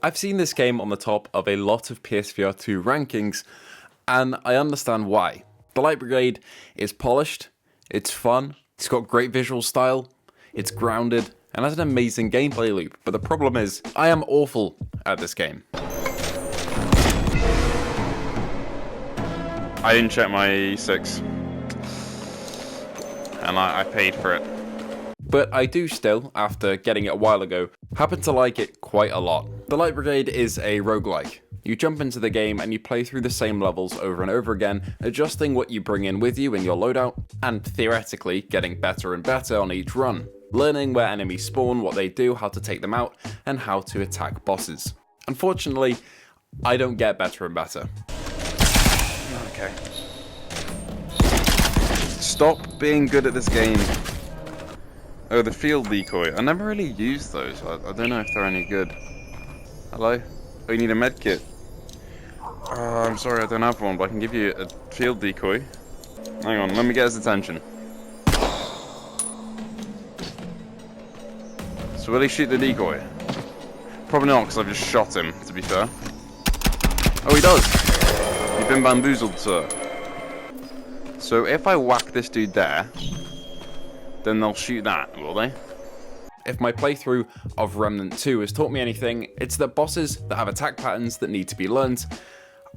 I've seen this game on the top of a lot of PSVR2 rankings, and I understand why. The Light Brigade is polished, it's fun, it's got great visual style, it's grounded, and has an amazing gameplay loop, but the problem is, I am awful at this game. I didn't check my 6, and I paid for it. But I do still, after getting it a while ago, happen to like it quite a lot. The Light Brigade is a roguelike. You jump into the game and you play through the same levels over and over again, adjusting what you bring in with you in your loadout, and theoretically getting better and better on each run, learning where enemies spawn, what they do, how to take them out, and how to attack bosses. Unfortunately, I don't get better and better. Okay. Stop being good at this game. Oh, the field decoy. I never really used those. I don't know if they're any good. Hello? Oh, you need a med kit. I'm sorry I don't have one, but I can give you a field decoy. Hang on, let me get his attention. So will he shoot the decoy? Probably not, because I've just shot him, to be fair. Oh, he does! You've been bamboozled, sir. So if I whack this dude there, then they'll shoot that, will they? If my playthrough of Remnant 2 has taught me anything, it's that bosses that have attack patterns that need to be learned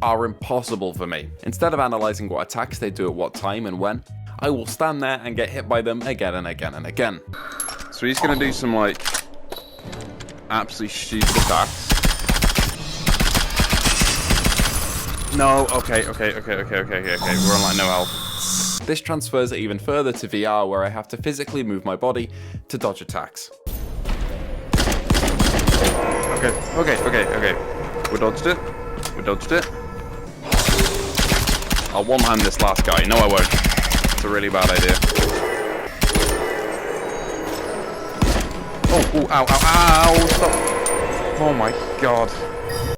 are impossible for me. Instead of analysing what attacks they do at what time and when, I will stand there and get hit by them again and again and again. So he's gonna do some, like, absolutely stupid attacks. No, okay, we're on like no health. This transfers it even further to VR, where I have to physically move my body to dodge attacks. Okay. We dodged it. I'll one-hand this last guy. No, I won't. It's a really bad idea. Oh, ow, stop. Oh my god.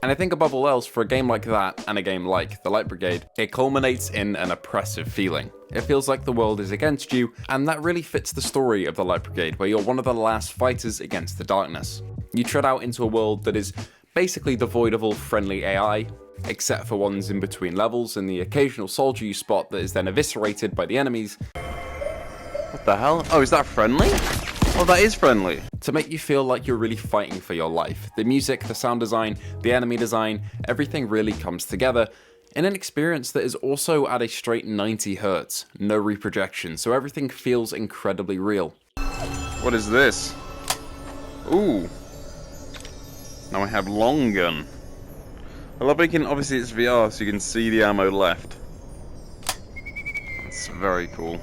And I think above all else, for a game like that, and a game like The Light Brigade, it culminates in an oppressive feeling. It feels like the world is against you, and that really fits the story of The Light Brigade, where you're one of the last fighters against the darkness. You tread out into a world that is basically devoid of all friendly AI, except for ones in between levels, and the occasional soldier you spot that is then eviscerated by the enemies. What the hell? Oh, is that friendly? Oh, that is friendly. To make you feel like you're really fighting for your life. The music, the sound design, the enemy design, everything really comes together in an experience that is also at a straight 90 Hz, no reprojection, so everything feels incredibly real. What is this? Ooh. Now I have long gun. I love making, obviously it's VR, so you can see the ammo left. That's very cool.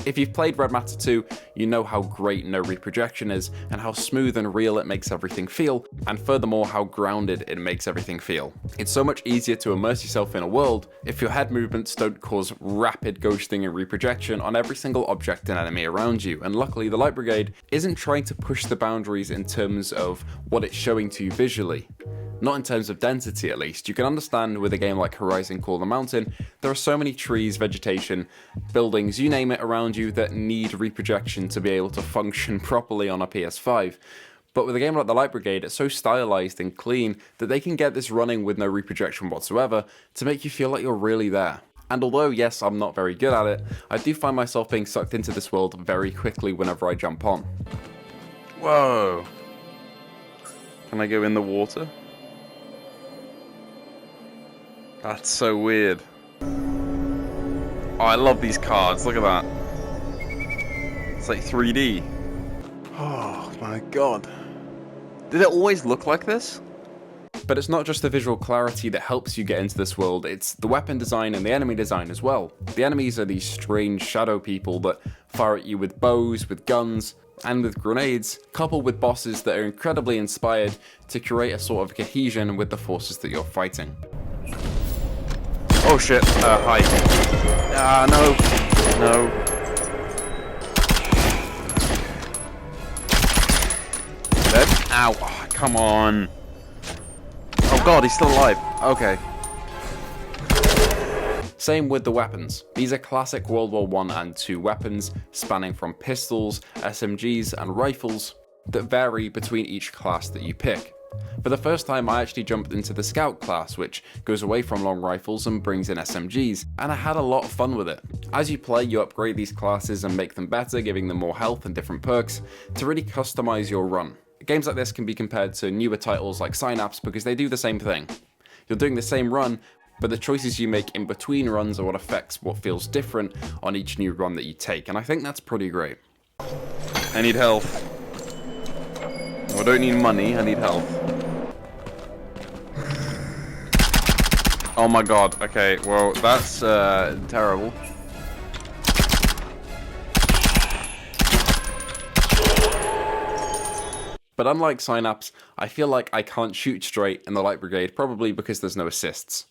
If you've played Red Matter 2, you know how great no reprojection is, and how smooth and real it makes everything feel, and furthermore how grounded it makes everything feel. It's so much easier to immerse yourself in a world if your head movements don't cause rapid ghosting and reprojection on every single object and enemy around you, and luckily the Light Brigade isn't trying to push the boundaries in terms of what it's showing to you visually. Not in terms of density at least. You can understand with a game like Horizon Call the Mountain, there are so many trees, vegetation, buildings, you name it around you that need reprojection to be able to function properly on a PS5. But with a game like The Light Brigade, it's so stylized and clean that they can get this running with no reprojection whatsoever to make you feel like you're really there. And although, yes, I'm not very good at it, I do find myself being sucked into this world very quickly whenever I jump on. Whoa. Can I go in the water? That's so weird. Oh, I love these cards. Look at that. It's like 3D. Oh my god. Did it always look like this? But it's not just the visual clarity that helps you get into this world, it's the weapon design and the enemy design as well. The enemies are these strange shadow people that fire at you with bows, with guns, and with grenades, coupled with bosses that are incredibly inspired to create a sort of cohesion with the forces that you're fighting. Oh shit, hi. No. Dead? Ow, oh, come on. Oh god, he's still alive. Okay. Same with the weapons. These are classic World War I and II weapons, spanning from pistols, SMGs, and rifles, that vary between each class that you pick. For the first time, I actually jumped into the Scout class, which goes away from long rifles and brings in SMGs, and I had a lot of fun with it. As you play, you upgrade these classes and make them better, giving them more health and different perks to really customize your run. Games like this can be compared to newer titles like Synapse because they do the same thing. You're doing the same run, but the choices you make in between runs are what affects what feels different on each new run that you take, and I think that's pretty great. I need health. No, I don't need money, I need health. Oh my god, okay, well, that's terrible. But unlike Synapse, I feel like I can't shoot straight in the Light Brigade, probably because there's no assists.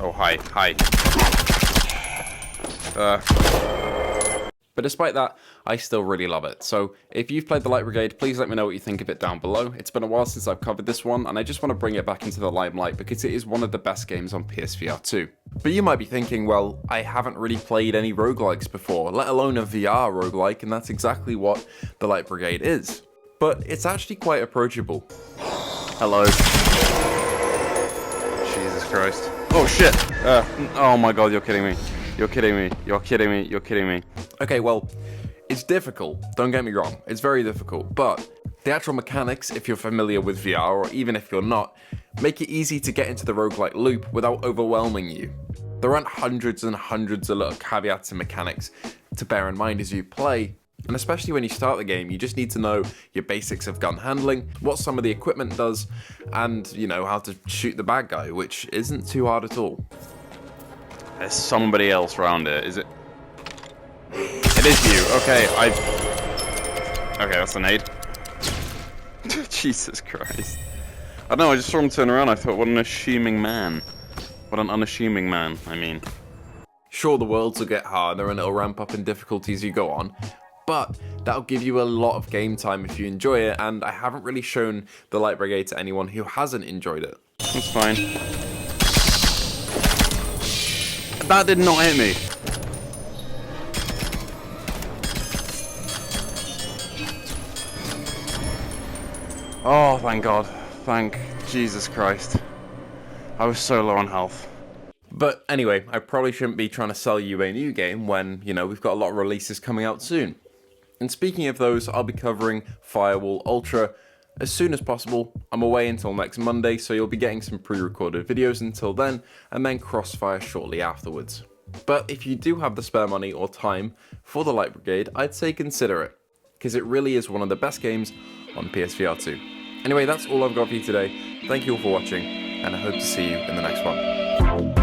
Oh, hi. But despite that, I still really love it. So if you've played the Light Brigade, please let me know what you think of it down below. It's been a while since I've covered this one, and I just want to bring it back into the limelight because it is one of the best games on PSVR2. But you might be thinking, well, I haven't really played any roguelikes before, let alone a VR roguelike, and that's exactly what the Light Brigade is. But it's actually quite approachable. Hello. Jesus Christ. Oh shit! Oh my god, you're kidding me. You're kidding me. You're kidding me. You're kidding me. Okay, well, it's difficult, don't get me wrong, it's very difficult, but the actual mechanics, if you're familiar with VR, or even if you're not, make it easy to get into the roguelike loop without overwhelming you. There aren't hundreds and hundreds of little caveats and mechanics to bear in mind as you play, and especially when you start the game, you just need to know your basics of gun handling, what some of the equipment does, and, you know, how to shoot the bad guy, which isn't too hard at all. There's somebody else around here, is it? It is you. Okay, okay, that's an aid. Jesus Christ. I don't know, I just saw him turn around, I thought, what an unassuming man. What an unassuming man, I mean. Sure, the worlds will get harder and it'll ramp up in difficulty as you go on, but that'll give you a lot of game time if you enjoy it, and I haven't really shown the Light Brigade to anyone who hasn't enjoyed it. That's fine. That did not hit me. Oh, thank God. Thank Jesus Christ. I was so low on health. But anyway, I probably shouldn't be trying to sell you a new game when, you know, we've got a lot of releases coming out soon. And speaking of those, I'll be covering Firewall Ultra as soon as possible. I'm away until next Monday, so you'll be getting some pre-recorded videos until then, and then Crossfire shortly afterwards. But if you do have the spare money or time for the Light Brigade, I'd say consider it, because it really is one of the best games on PSVR2. Anyway, that's all I've got for you today. Thank you all for watching, and I hope to see you in the next one.